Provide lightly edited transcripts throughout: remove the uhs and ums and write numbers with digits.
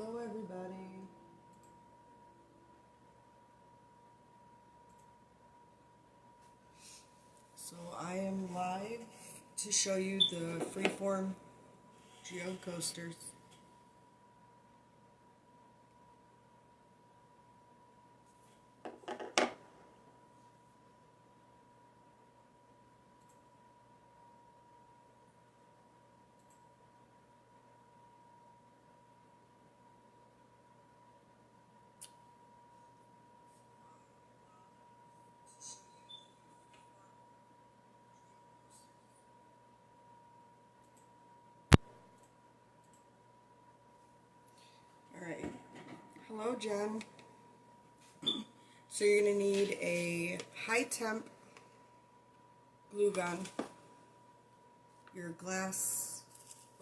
Hello everybody. So I am live to show you the freeform geode coasters. Alright, hello Jen. So you're going to need a high temp glue gun, your glass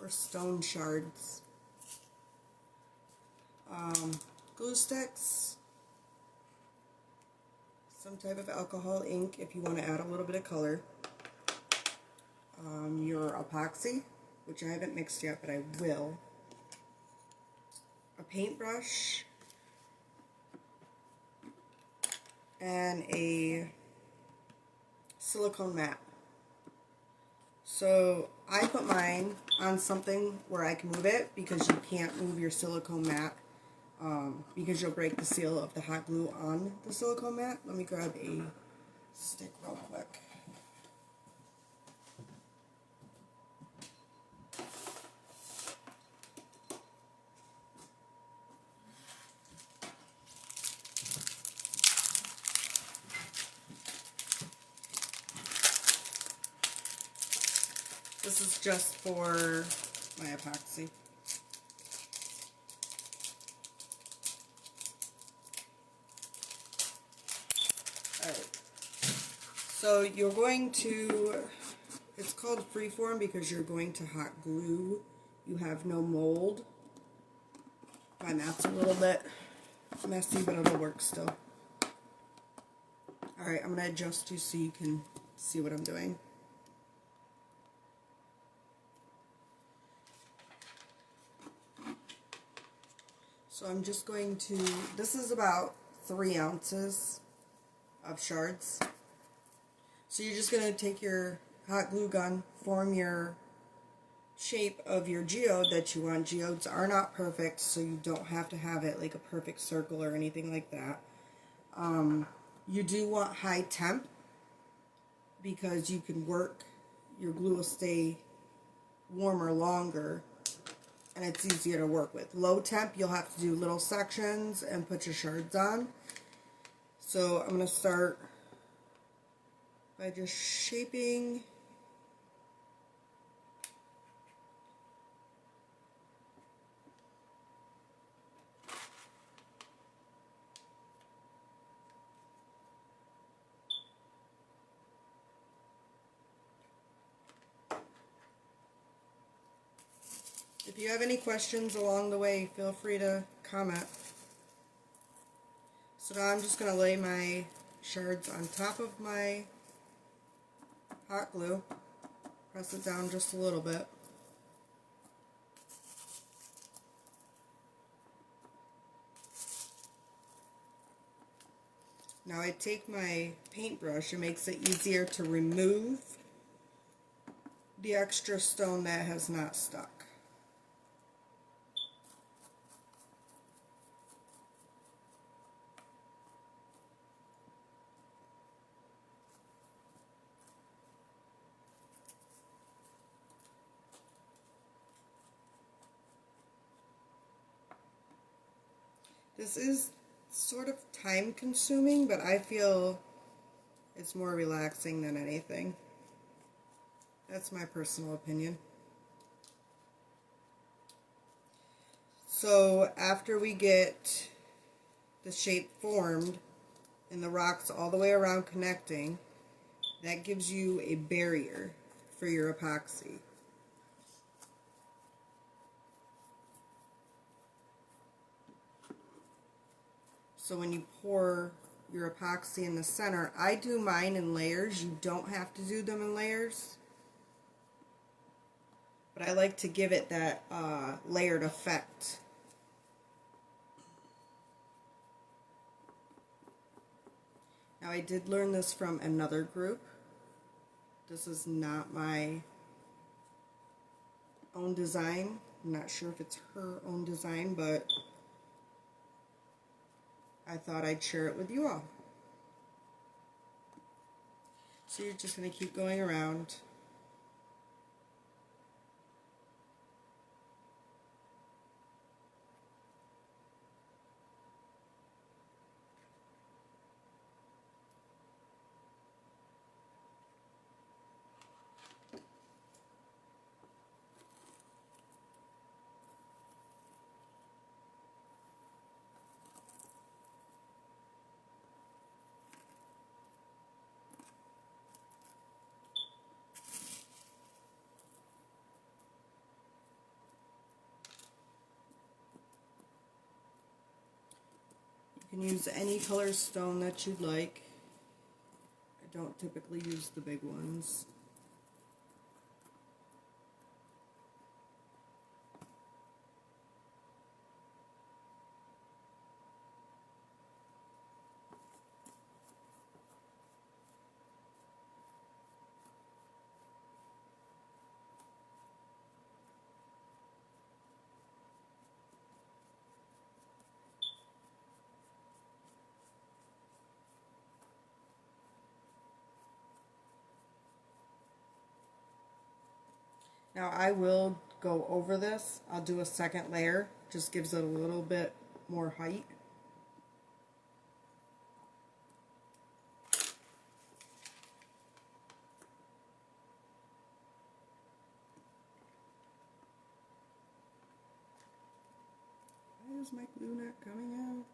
or stone shards, glue sticks, some type of alcohol ink if you want to add a little bit of color, your epoxy, which I haven't mixed yet but I will, a paintbrush, and a silicone mat. So I put mine on something where I can move it because you can't move your silicone mat because you'll break the seal of the hot glue on the silicone mat. Let me grab a stick real quick. This is just for my epoxy. Alright, so you're going to, it's called freeform because you're going to hot glue. You have no mold. My mat's a little bit messy, but it'll work still. Alright, I'm going to adjust you so you can see what I'm doing. So I'm just going to, this is about 3 ounces of shards. So you're just going to take your hot glue gun, form your shape of your geode that you want. Geodes are not perfect, so you don't have to have it like a perfect circle or anything like that. You do want high temp because you can work, your glue will stay warmer longer and it's easier to work with. Low temp, you'll have to do little sections and put your shards on. So I'm going to start by just shaping If you have any questions along the way, feel free to comment. So now I'm just going to lay my shards on top of my hot glue. Press it down just a little bit. Now I take my paintbrush, it makes it easier to remove the extra stone that has not stuck. This is sort of time consuming, but I feel it's more relaxing than anything. That's my personal opinion. So after we get the shape formed and the rocks all the way around connecting, that gives you a barrier for your epoxy. So when you pour your epoxy in the center, I do mine in layers. You don't have to do them in layers. But I like to give it that layered effect. Now I did learn this from another group. This is not my own design. I'm not sure if it's her own design, but I thought I'd share it with you all. So you're just going to keep going around. You can use any color stone that you'd like. I don't typically use the big ones. Now I will go over this. I'll do a second layer. Just gives it a little bit more height. Why is my glue not coming out?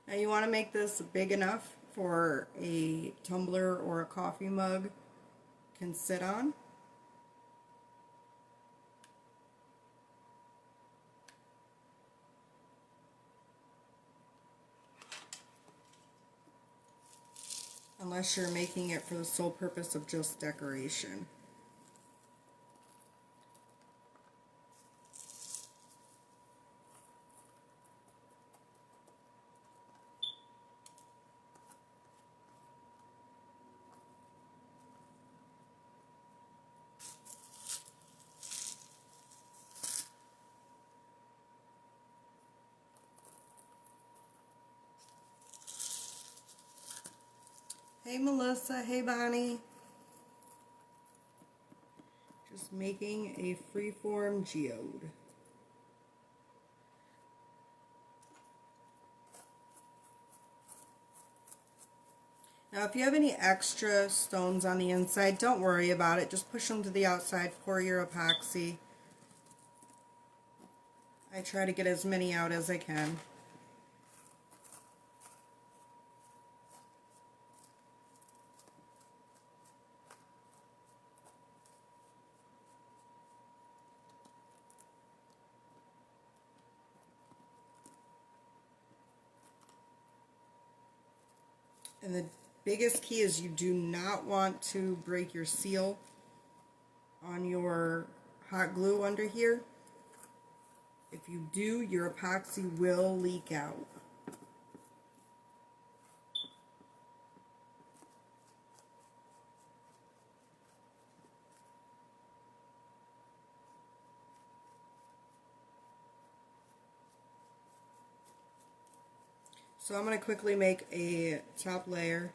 Now you want to make this big enough for a tumbler or a coffee mug can sit on. Unless you're making it for the sole purpose of just decoration. Hey Melissa, hey Bonnie. Just making a freeform geode. Now if you have any extra stones on the inside, don't worry about it. Just push them to the outside, pour your epoxy. I try to get as many out as I can. And the biggest key is you do not want to break your seal on your hot glue under here. If you do, your epoxy will leak out. So I'm going to quickly make a top layer,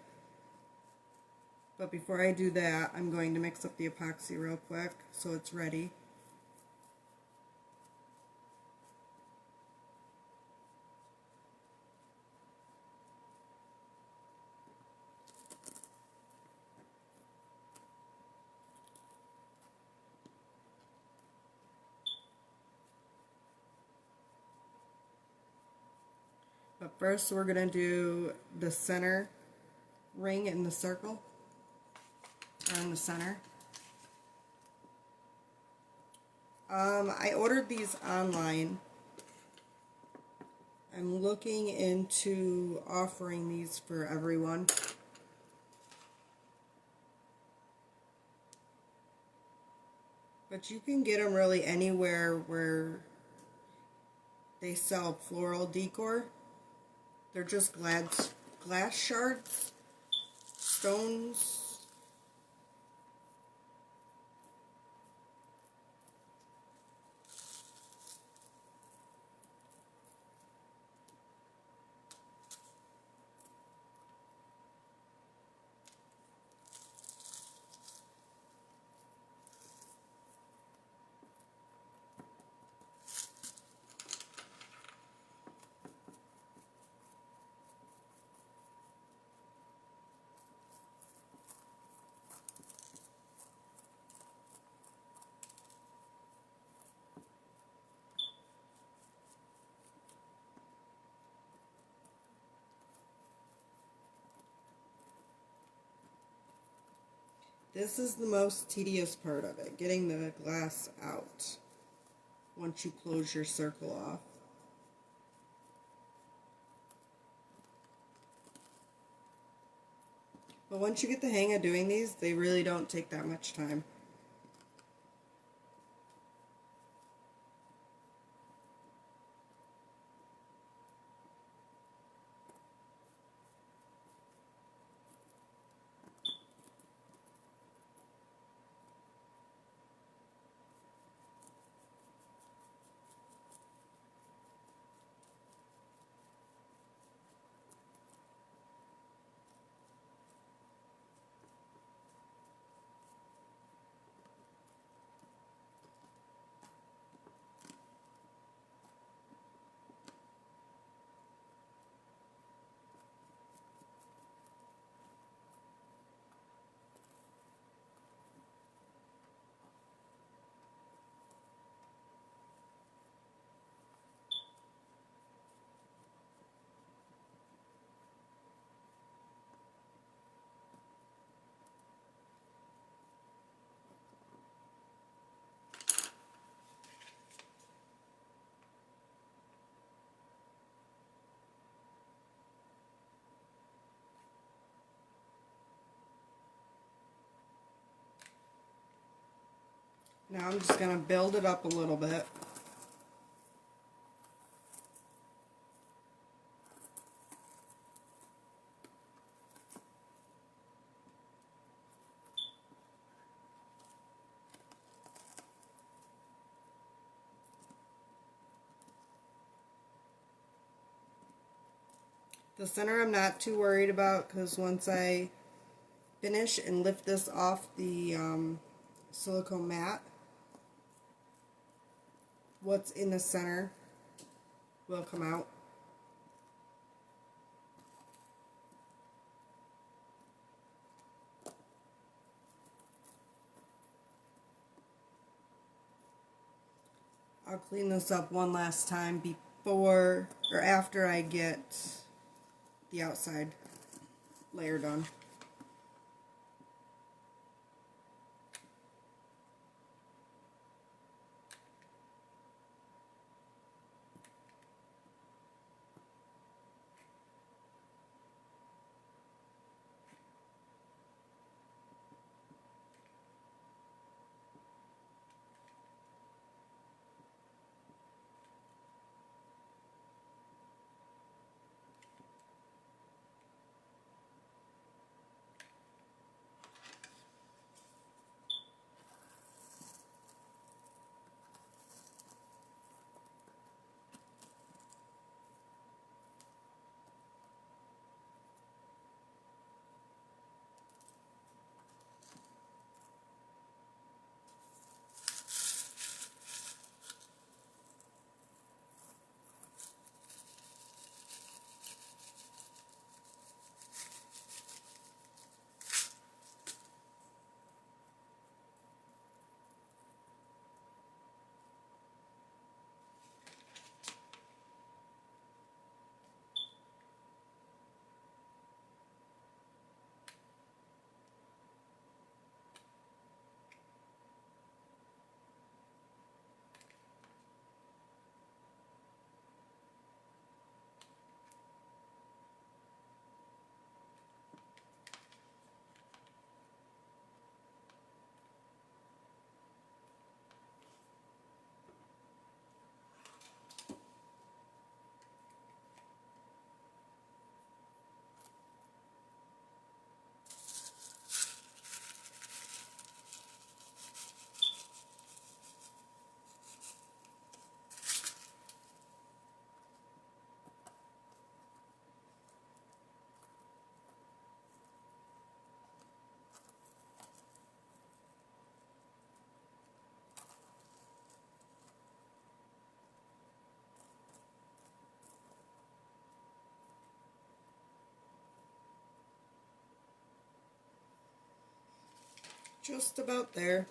but before I do that, I'm going to mix up the epoxy real quick so it's ready. But first we're going to do the center ring in the circle, or in the center. I ordered these online. I'm looking into offering these for everyone. But you can get them really anywhere where they sell floral decor. They're just glass shards, stones. This is the most tedious part of it, getting the glass out once you close your circle off. But once you get the hang of doing these, they really don't take that much time. Now I'm just going to build it up a little bit. The center I'm not too worried about because once I finish and lift this off the silicone mat, what's in the center will come out. I'll clean this up one last time before or after I get the outside layer done. Just about there.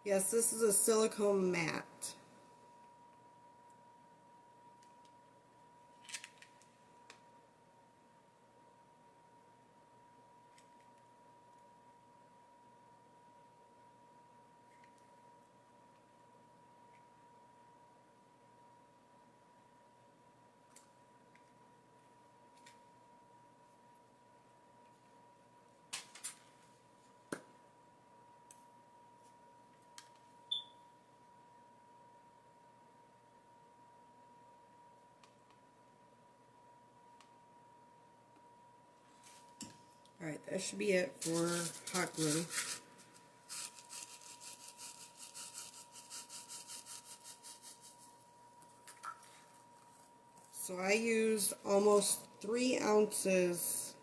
Yes, this is a silicone mat. Alright, that should be it for hot glue. So I used almost 3 ounces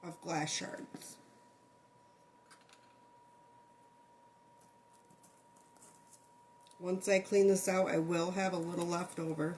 of glass shards. Once I clean this out, I will have a little left over.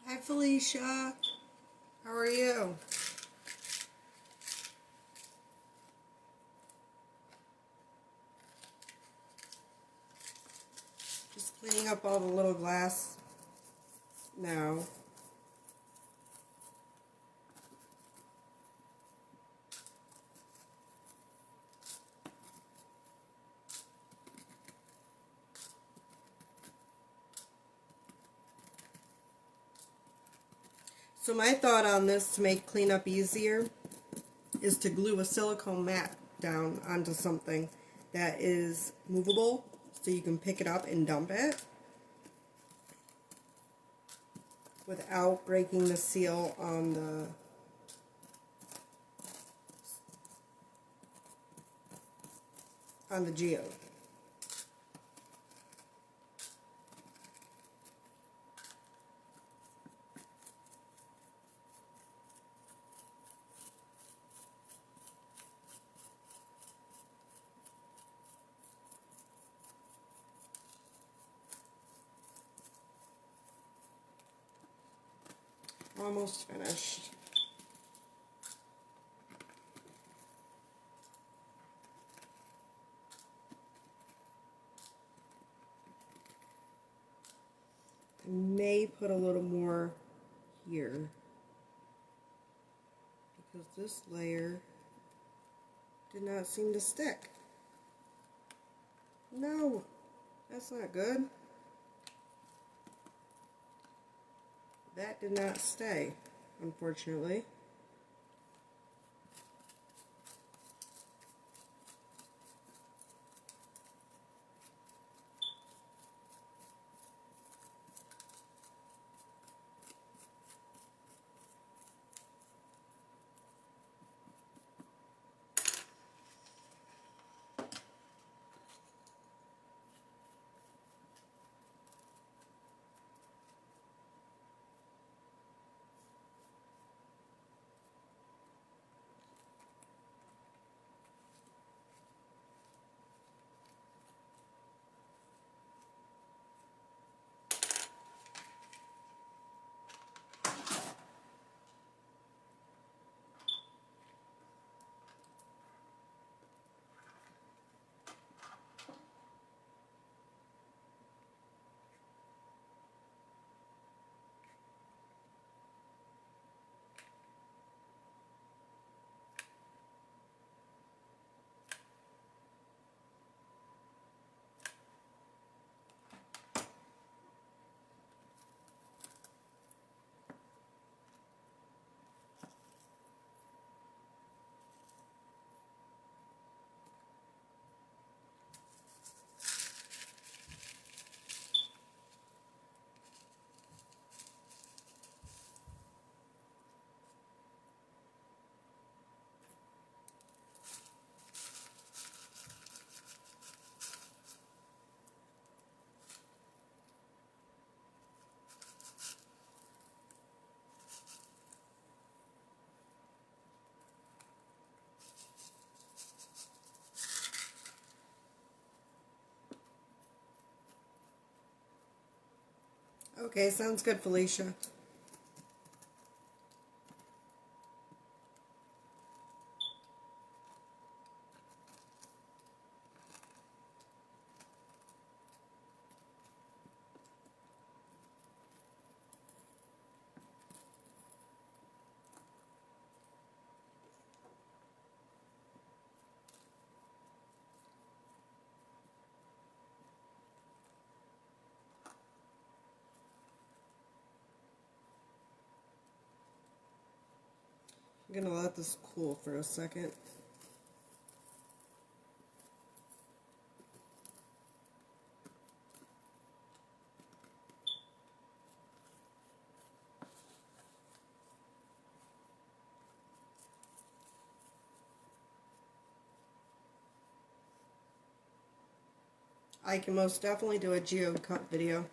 Hi Felicia, how are you? Just cleaning up all the little glass now. So my thought on this to make cleanup easier is to glue a silicone mat down onto something that is movable so you can pick it up and dump it without breaking the seal on the geode. Almost finished. I may put a little more here because this layer did not seem to stick. No. That's not good. That did not stay, unfortunately. Okay, sounds good, Felicia. I'm gonna let this cool for a second. I can most definitely do a geode cut video.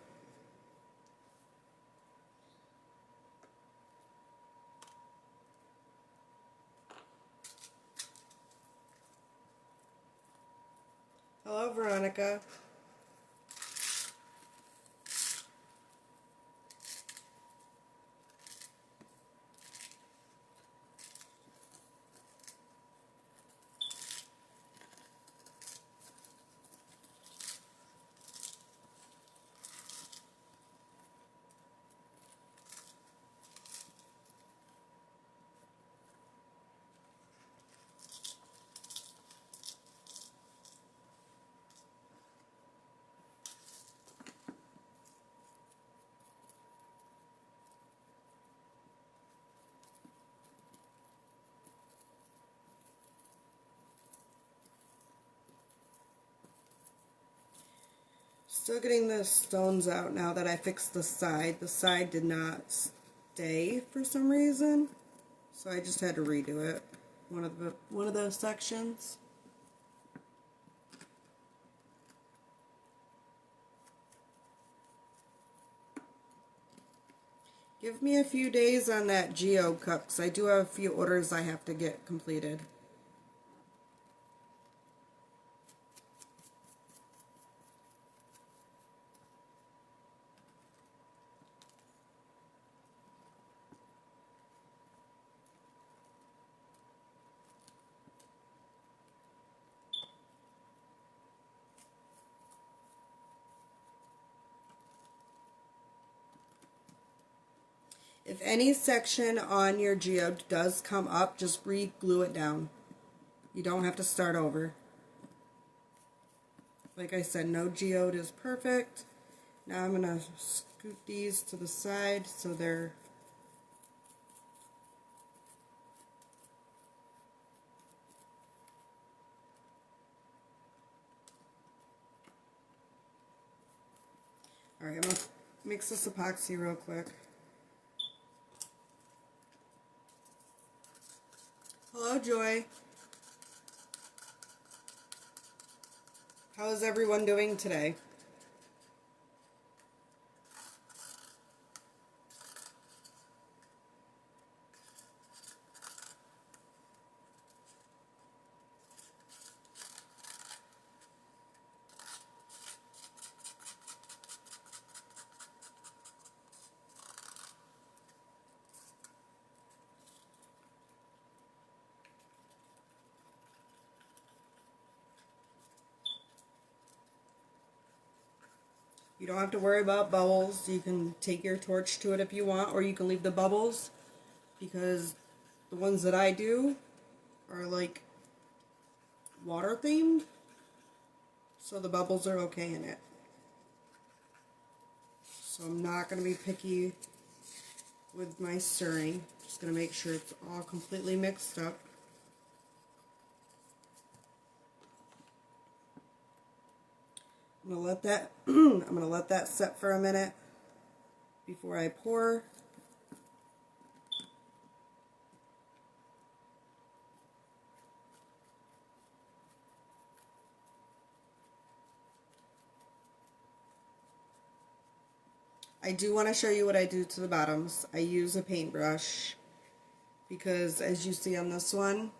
Hello, Veronica. Still getting the stones out now that I fixed the side. The side did not stay for some reason, so I just had to redo it. One of those sections. Give me a few days on that geode cup, because I do have a few orders I have to get completed. If any section on your geode does come up, just re-glue it down. You don't have to start over. Like I said, no geode is perfect. Now I'm going to scoot these to the side so they're alright. I'm going to mix this epoxy real quick. Hello, Joy. How is everyone doing today? You don't have to worry about bubbles. You can take your torch to it if you want, or you can leave the bubbles, because the ones that I do are like water themed, so the bubbles are okay in it. So I'm not going to be picky with my stirring. Just going to make sure it's all completely mixed up. I'm going to let that set for a minute before I pour. I do want to show you what I do to the bottoms. I use a paintbrush because, as you see on this one,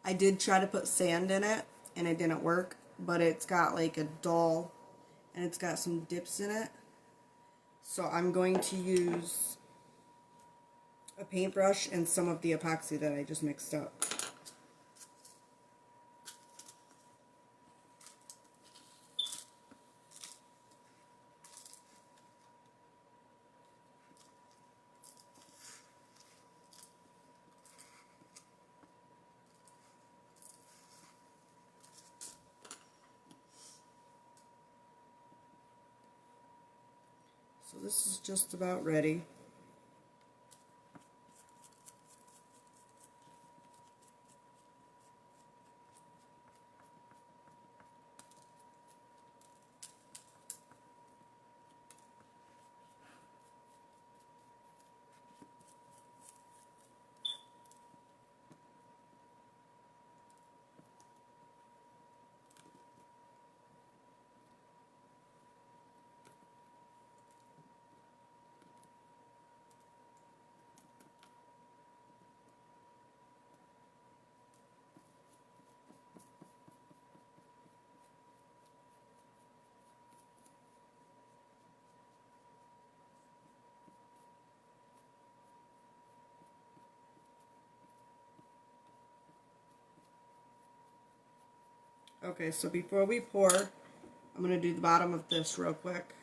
I did try to put sand in it and it didn't work, but it's got like a dull and it's got some dips in it. So I'm going to use a paintbrush and some of the epoxy that I just mixed up. So this is just about ready. Okay, so before we pour, I'm going to do the bottom of this real quick.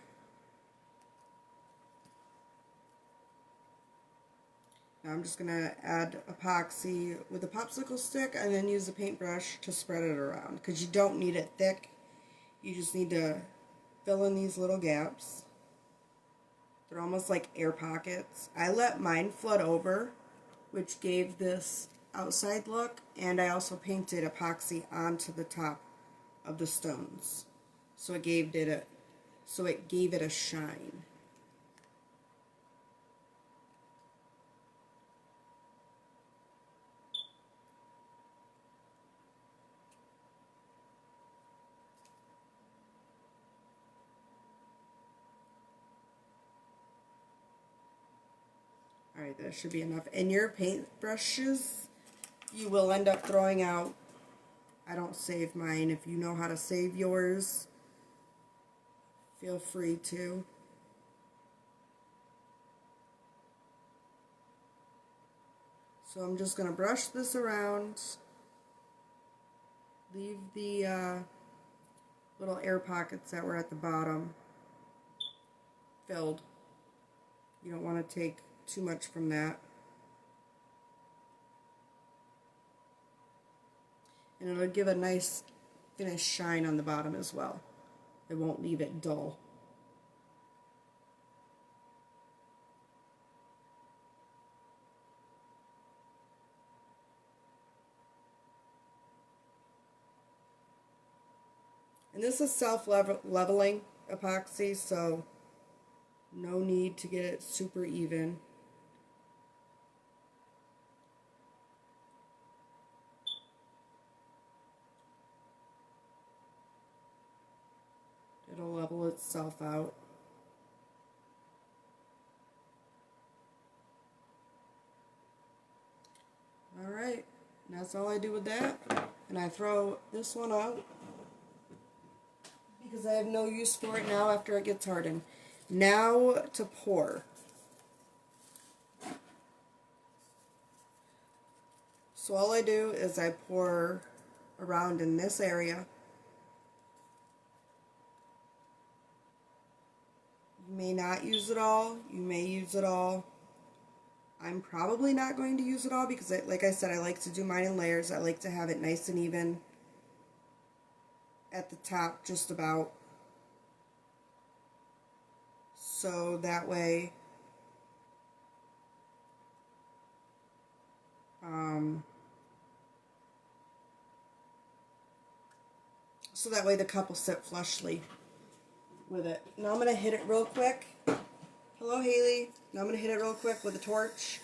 Now I'm just going to add epoxy with a popsicle stick and then use a paintbrush to spread it around, because you don't need it thick. You just need to fill in these little gaps. They're almost like air pockets. I let mine flood over, which gave this outside look, and I also painted epoxy onto the top of the stones, so it gave it a shine. Alright, that should be enough. And your paintbrushes, you will end up throwing out. I don't save mine. If you know how to save yours, feel free to. So I'm just going to brush this around. Leave the little air pockets that were at the bottom filled. You don't want to take too much from that. And it'll give a nice gonna shine on the bottom as well. It won't leave it dull. And this is self-leveling epoxy, so no need to get it super even. It'll level itself out. Alright, that's all I do with that. And I throw this one out because I have no use for it now after it gets hardened. Now to pour. So all I do is I pour around in this area. You may not use it all, you may use it all. I'm probably not going to use it all because, like I said, I like to do mine in layers. I like to have it nice and even at the top, just about. So that way, the cup will sit flushly with it. Now I'm going to hit it real quick. Hello, Haley. Now I'm going to hit it real quick with a torch.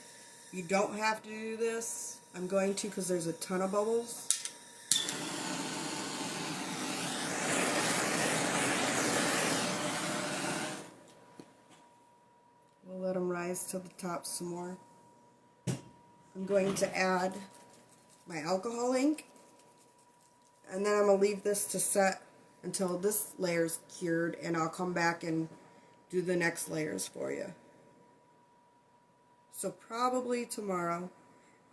You don't have to do this. I'm going to because there's a ton of bubbles. We'll let them rise to the top some more. I'm going to add my alcohol ink. And then I'm going to leave this to set until this layer's cured, and I'll come back and do the next layers for you. So probably tomorrow.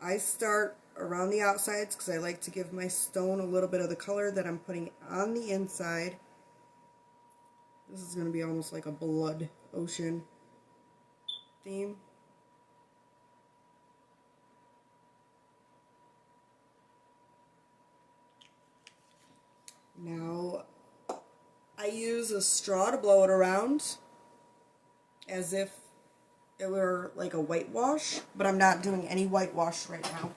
I start around the outsides because I like to give my stone a little bit of the color that I'm putting on the inside. This is going to be almost like a blood ocean theme. Now, I use a straw to blow it around as if it were like a whitewash, but I'm not doing any whitewash right now.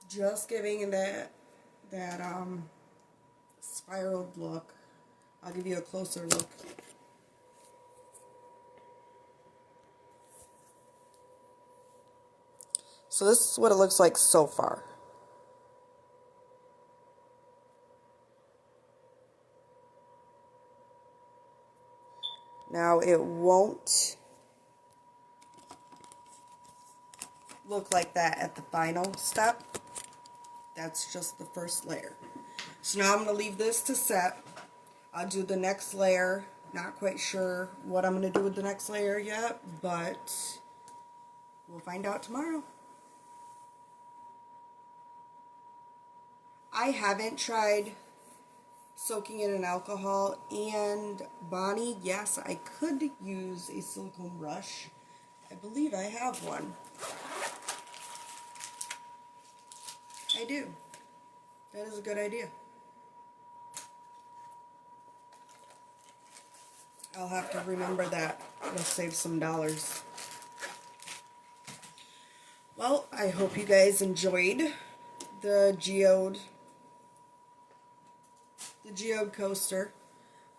Just giving that spiraled look. I'll give you a closer look. So this is what it looks like so far. Now it won't look like that at the final step. That's just the first layer. So now I'm going to leave this to set. I'll do the next layer. Not quite sure what I'm going to do with the next layer yet, but we'll find out tomorrow. I haven't tried soaking it in alcohol, and Bonnie, yes, I could use a silicone brush. I believe I have one. I do. That is a good idea. I'll have to remember that. It'll save some dollars. Well, I hope you guys enjoyed the geode coaster.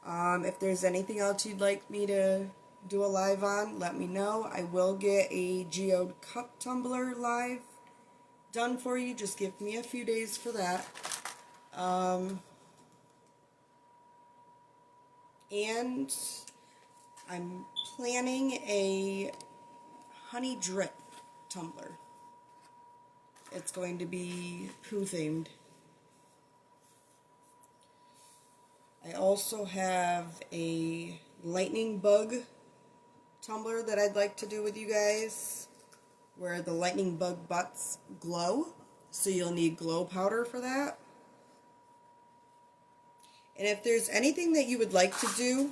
If there's anything else you'd like me to do a live on, let me know. I will get a geode cup tumbler live done for you. Just give me a few days for that. And I'm planning a honey drip tumbler. it's going to be poo themed. I also have a lightning bug tumbler that I'd like to do with you guys, where the lightning bug butts glow, so you'll need glow powder for that. And if there's anything that you would like to do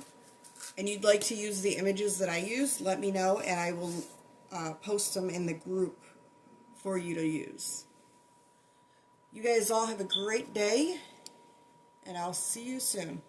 and you'd like to use the images that I use, let me know and I will post them in the group for you to use. You guys all have a great day, and I'll see you soon.